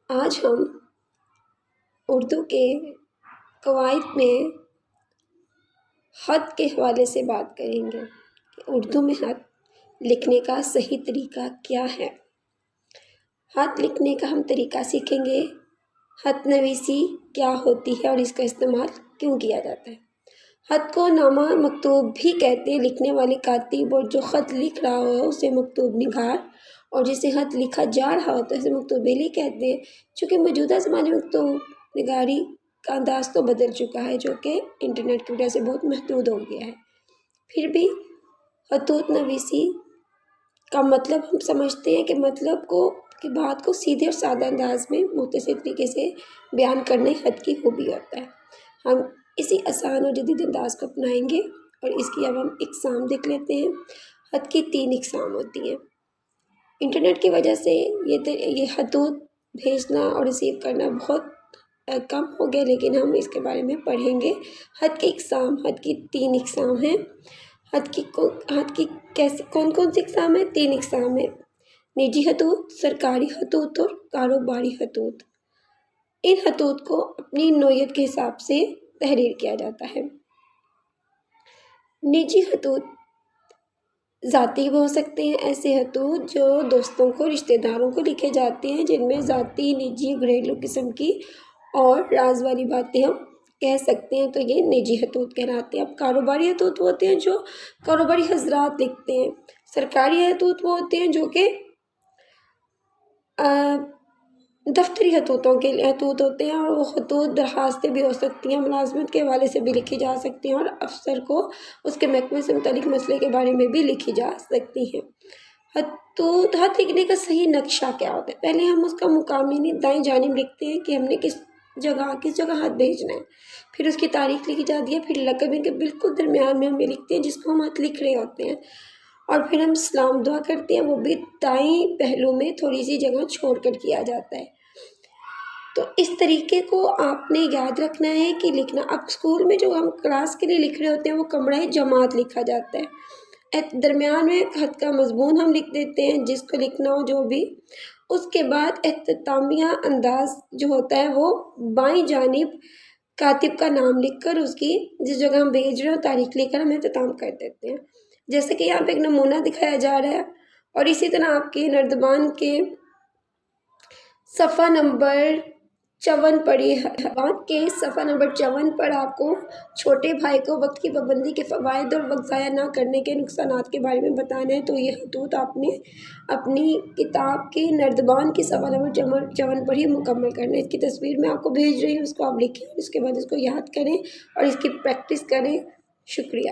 آج ہم اردو کے قواعد میں خط کے حوالے سے بات کریں گے کہ اردو میں خط لکھنے کا صحیح طریقہ کیا ہے۔ خط لکھنے کا ہم طریقہ سیکھیں گے، خط نویسی کیا ہوتی ہے اور اس کا استعمال کیوں کیا جاتا ہے۔ خط کو نامہ مکتوب بھی کہتے ہیں۔ لکھنے والے کاتب اور جو خط لکھ رہا ہو اسے مکتوب نگار، اور جسے خط لکھا جا رہا ہوتا ہے اسے مکتوب بیلی کہتے ہیں۔ چونکہ موجودہ زمانے میں مکتوب نگاری کا انداز تو بدل چکا ہے، جو کہ انٹرنیٹ کی وجہ سے بہت محدود ہو گیا ہے، پھر بھی خطوط نویسی کا مطلب ہم سمجھتے ہیں کہ کہ بات کو سیدھے اور سادہ انداز میں مختصر طریقے سے بیان کرنے خط کی خوبی ہوتا ہے۔ ہم اسی آسان اور جدید انداز کو اپنائیں گے اور اس کی اب ہم اقسام دیکھ لیتے ہیں۔ خط کی 3 اقسام ہوتی ہیں۔ انٹرنیٹ کی وجہ سے یہ خطوط بھیجنا اور ریسیو کرنا بہت کم ہو گیا، لیکن ہم اس کے بارے میں پڑھیں گے۔ خط کی 3 اقسام ہیں۔ خط کی کون سی اقسام ہیں؟ 3 اقسام ہیں: نجی خطوط، سرکاری خطوط اور کاروباری خطوط۔ ان خطوط کو اپنی نوعیت کے حساب سے تحریر کیا جاتا ہے۔ نجی خطوط ذاتی بھی ہو سکتے ہیں۔ ایسے خطوط جو دوستوں کو، رشتہ داروں کو لکھے جاتے ہیں، جن میں ذاتی، نجی، گھریلو قسم کی اور راز والی باتیں ہم کہہ سکتے ہیں، تو یہ نجی خطوط کہلاتے ہیں۔ اب کاروباری خطوط ہوتے ہیں جو کاروباری حضرات لکھتے ہیں۔ سرکاری خطوط وہ ہوتے ہیں جو کہ دفتری خطوط ہوتے ہیں، اور وہ خطوط درخواستیں بھی ہو سکتی ہیں، ملازمت کے حوالے سے بھی لکھی جا سکتی ہیں، اور افسر کو اس کے محکمے سے متعلق مسئلے کے بارے میں بھی لکھی جا سکتی ہیں۔ خط لکھنے کا صحیح نقشہ کیا ہوتا ہے؟ پہلے ہم اس کا مقام دائیں جانب لکھتے ہیں کہ ہم نے کس جگہ خط بھیجنا ہے، پھر اس کی تاریخ لکھی جاتی ہے، پھر لقب کے بالکل درمیان میں ہم یہ لکھتے ہیں جس کو ہم خط لکھ رہے ہوتے ہیں، اور پھر ہم سلام دعا کرتے ہیں، وہ بھی دائیں پہلو میں تھوڑی سی جگہ چھوڑ کر کیا جاتا ہے۔ تو اس طریقے کو آپ نے یاد رکھنا ہے کہ لکھنا۔ اب اسکول میں جو ہم کلاس کے لیے لکھ رہے ہوتے ہیں وہ کمرہ جماعت لکھا جاتا ہے۔ درمیان میں خط کا مضمون ہم لکھ دیتے ہیں، جس کو لکھنا ہو جو بھی۔ اس کے بعد اختتامیہ انداز جو ہوتا ہے وہ بائیں جانب کاتب کا نام لکھ کر اس کی جس جگہ ہم بھیج رہے ہو تاریخ لے کر ہم اختتام کر دیتے ہیں۔ جیسے کہ یہاں پہ ایک نمونہ دکھایا جا رہا ہے، اور اسی طرح آپ کے نردبان کے صفحہ نمبر 54 پر آپ کو چھوٹے بھائی کو وقت کی پابندی کے فوائد اور وقت ضائع نہ کرنے کے نقصانات کے بارے میں بتانا ہے، تو یہ خطوط آپ نے اپنی کتاب کے نردبان کی صفحہ نمبر 54 پر ہی مکمل کرنا ہے۔ اس کی تصویر میں آپ کو بھیج رہی ہوں، اس کو آپ لکھیں، اس کے بعد اس کو یاد کریں اور اس کی پریکٹس کریں۔ شکریہ۔